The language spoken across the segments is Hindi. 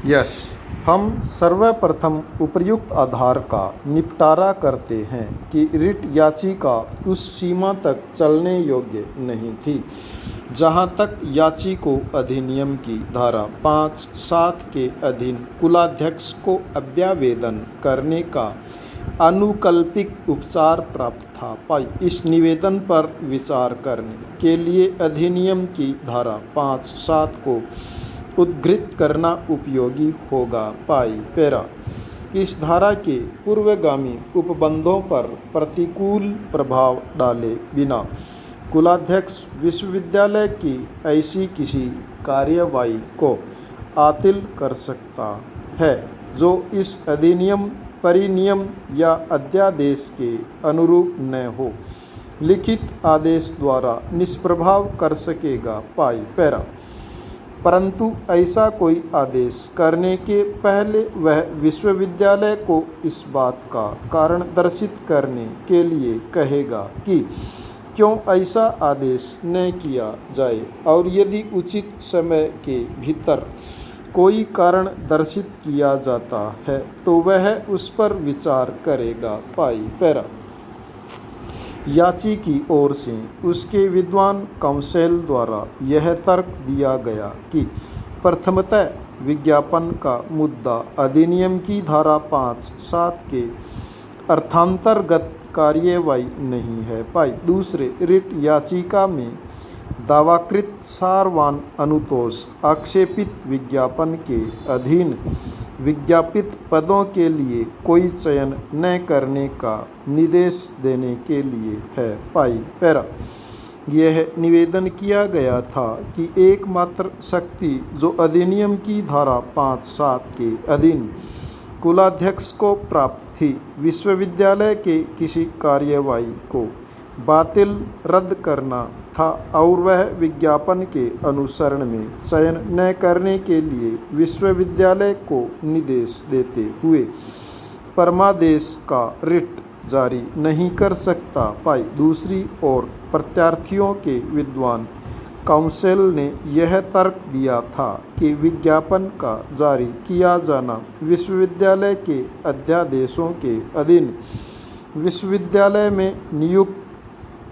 यस, हम सर्वप्रथम उपर्युक्त आधार का निपटारा करते हैं कि रिट याचिका उस सीमा तक चलने योग्य नहीं थी जहां तक याचिको अधिनियम की धारा 5(7) के अधीन कुलाध्यक्ष को अभ्यावेदन करने का अनुकल्पिक उपचार प्राप्त था। पाई इस निवेदन पर विचार करने के लिए अधिनियम की धारा 5(7) को उद्धृत करना उपयोगी होगा। पाई पैरा इस धारा के पूर्वगामी उपबंधों पर प्रतिकूल प्रभाव डाले बिना कुलाध्यक्ष विश्वविद्यालय की ऐसी किसी कार्यवाही को बातिल कर सकता है जो इस अधिनियम, परिनियम या अध्यादेश के अनुरूप न हो, लिखित आदेश द्वारा निष्प्रभाव कर सकेगा। पाई पैरा परंतु ऐसा कोई आदेश करने के पहले वह विश्वविद्यालय को इस बात का कारण दर्शित करने के लिए कहेगा कि क्यों ऐसा आदेश न किया जाए, और यदि उचित समय के भीतर कोई कारण दर्शित किया जाता है तो वह उस पर विचार करेगा। पाई पैरा याची की ओर से उसके विद्वान काउंसिल द्वारा यह तर्क दिया गया कि प्रथमतः विज्ञापन का मुद्दा अधिनियम की धारा 5(7) के अर्थांतर्गत कार्यवाही नहीं है। पाई दूसरे रिट याचिका में दावाकृत सारवान अनुतोष आक्षेपित विज्ञापन के अधीन विज्ञापित पदों के लिए कोई चयन न करने का निर्देश देने के लिए है। पाई पैरा यह निवेदन किया गया था कि एकमात्र शक्ति जो अधिनियम की धारा 5(7) के अधीन कुलाध्यक्ष को प्राप्त थी, विश्वविद्यालय के किसी कार्यवाही को बातिल रद्द करना था, और वह विज्ञापन के अनुसरण में चयन न करने के लिए विश्वविद्यालय को निर्देश देते हुए परमादेश का रिट जारी नहीं कर सकता। पाई दूसरी ओर प्रत्यार्थियों के विद्वान काउंसिल ने यह तर्क दिया था कि विज्ञापन का जारी किया जाना विश्वविद्यालय के अध्यादेशों के अधीन विश्वविद्यालय में नियुक्त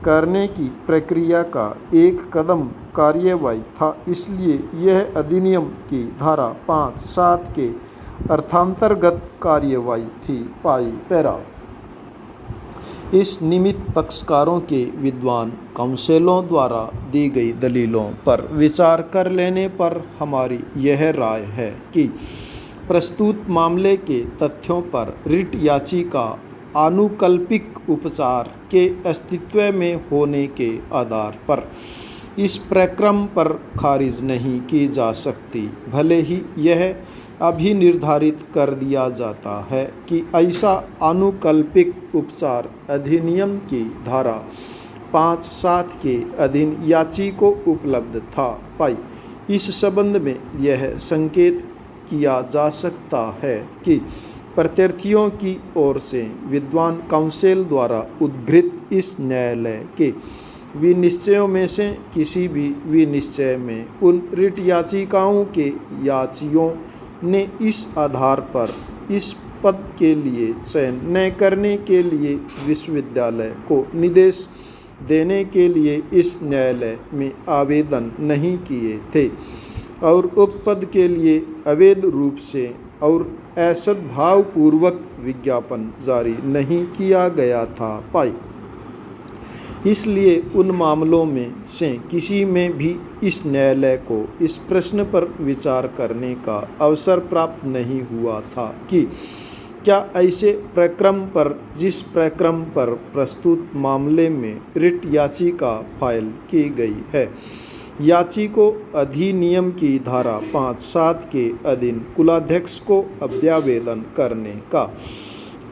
करने की प्रक्रिया का एक कदम कार्यवाही था, इसलिए यह अधिनियम की धारा 5(7) के अर्थांतर्गत कार्यवाही थी। पाई पैरा इस निमित्त पक्षकारों के विद्वान काउंसिलों द्वारा दी गई दलीलों पर विचार कर लेने पर हमारी यह राय है कि प्रस्तुत मामले के तथ्यों पर रिट याचिका आनुकल्पिक उपचार के अस्तित्व में होने के आधार पर इस प्रक्रम पर खारिज नहीं की जा सकती, भले ही यह अभी निर्धारित कर दिया जाता है कि ऐसा आनुकल्पिक उपचार अधिनियम की धारा 5(7) के अधीन याची को उपलब्ध था। पाई इस संबंध में यह संकेत किया जा सकता है कि प्रत्यार्थियों की ओर से विद्वान काउंसिल द्वारा उद्धृत इस न्यायालय के विनिश्चयों में से किसी भी विनिश्चय में उन रिट याचिकाओं के याचियों ने इस आधार पर इस पद के लिए चयन न करने के लिए विश्वविद्यालय को निर्देश देने के लिए इस न्यायालय में आवेदन नहीं किए थे, और उक्त पद के लिए अवैध रूप से और असद्भावपूर्वक विज्ञापन जारी नहीं किया गया था। पाई इसलिए उन मामलों में से किसी में भी इस न्यायालय को इस प्रश्न पर विचार करने का अवसर प्राप्त नहीं हुआ था कि क्या ऐसे प्रक्रम पर जिस प्रक्रम पर प्रस्तुत मामले में रिट याचिका फाइल की गई है, याचिको अधिनियम की धारा 5(7) के अधीन कुलाध्यक्ष को अभ्यावेदन करने का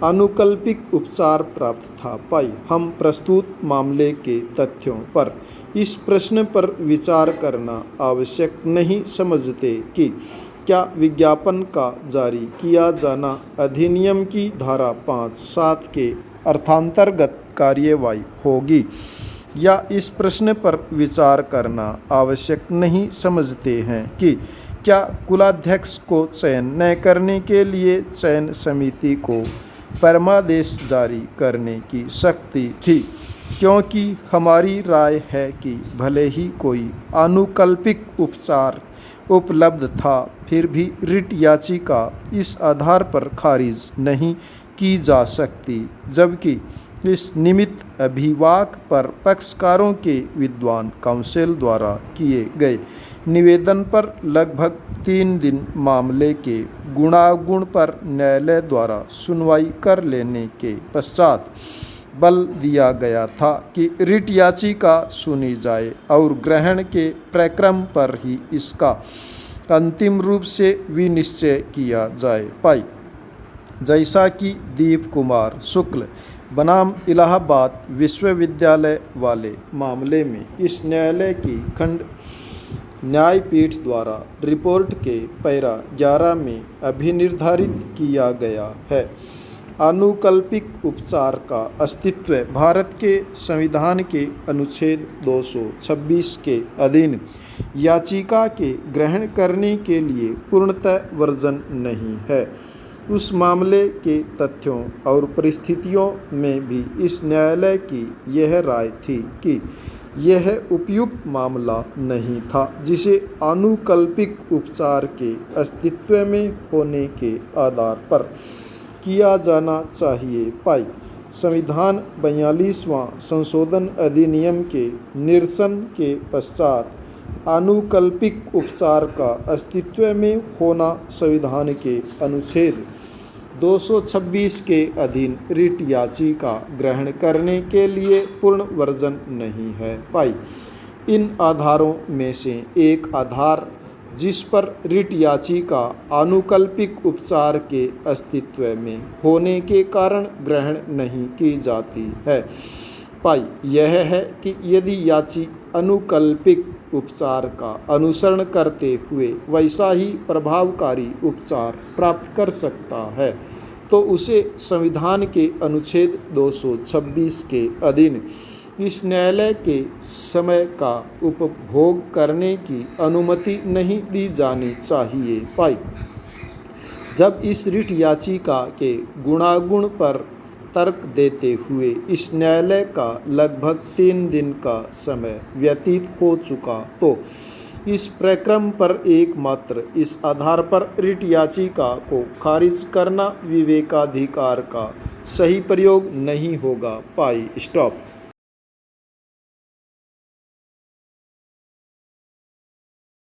अनुकल्पिक उपचार प्राप्त था। पाई हम प्रस्तुत मामले के तथ्यों पर इस प्रश्न पर विचार करना आवश्यक नहीं समझते कि क्या विज्ञापन का जारी किया जाना अधिनियम की धारा 5(7) के अर्थांतर्गत कार्यवाही होगी, या इस प्रश्न पर विचार करना आवश्यक नहीं समझते हैं कि क्या कुलाध्यक्ष को चयन न करने के लिए चयन समिति को परमादेश जारी करने की शक्ति थी? क्योंकि हमारी राय है कि भले ही कोई आनुकल्पिक उपचार उपलब्ध था, फिर भी रिट याचिका इस आधार पर खारिज नहीं की जा सकती, जबकि इस निमित्त अभिवाक पर पक्षकारों के विद्वान काउंसिल द्वारा किए गए निवेदन पर लगभग 3 दिन मामले के गुणागुण पर न्यायालय द्वारा सुनवाई कर लेने के पश्चात बल दिया गया था कि रिट याचिका सुनी जाए और ग्रहण के प्रक्रम पर ही इसका अंतिम रूप से विनिश्चय किया जाए। पाई जैसा कि दीप कुमार शुक्ल बनाम इलाहाबाद विश्वविद्यालय वाले मामले में इस न्यायालय की खंड न्यायपीठ द्वारा रिपोर्ट के पैरा 11 में अभिनिर्धारित किया गया है, आनुकल्पिक उपचार का अस्तित्व भारत के संविधान के अनुच्छेद 226 के अधीन याचिका के ग्रहण करने के लिए पूर्णतः वर्जन नहीं है। उस मामले के तथ्यों और परिस्थितियों में भी इस न्यायालय की यह राय थी कि यह उपयुक्त मामला नहीं था जिसे आनुकल्पिक उपचार के अस्तित्व में होने के आधार पर किया जाना चाहिए। पाई संविधान 42वां संशोधन अधिनियम के निरसन के पश्चात आनुकल्पिक उपचार का अस्तित्व में होना संविधान के अनुच्छेद 226 के अधीन रिट याचिका ग्रहण करने के लिए पूर्ण वर्जन नहीं है। पाई इन आधारों में से एक आधार जिस पर रिट याचिका आनुकल्पिक उपचार के अस्तित्व में होने के कारण ग्रहण नहीं की जाती है, पाई यह है कि यदि याची अनुकल्पिक उपचार का अनुसरण करते हुए वैसा ही प्रभावकारी उपचार प्राप्त कर सकता है तो उसे संविधान के अनुच्छेद 226 के अधीन इस न्यायालय के समय का उपभोग करने की अनुमति नहीं दी जानी चाहिए। पाई जब इस रिट याचिका के गुणागुण पर तर्क देते हुए इस न्यायालय का लगभग 3 दिन का समय व्यतीत हो चुका तो इस प्रक्रम पर एकमात्र इस आधार पर रिट याचिका को खारिज करना विवेकाधिकार का सही प्रयोग नहीं होगा। पाई स्टॉप।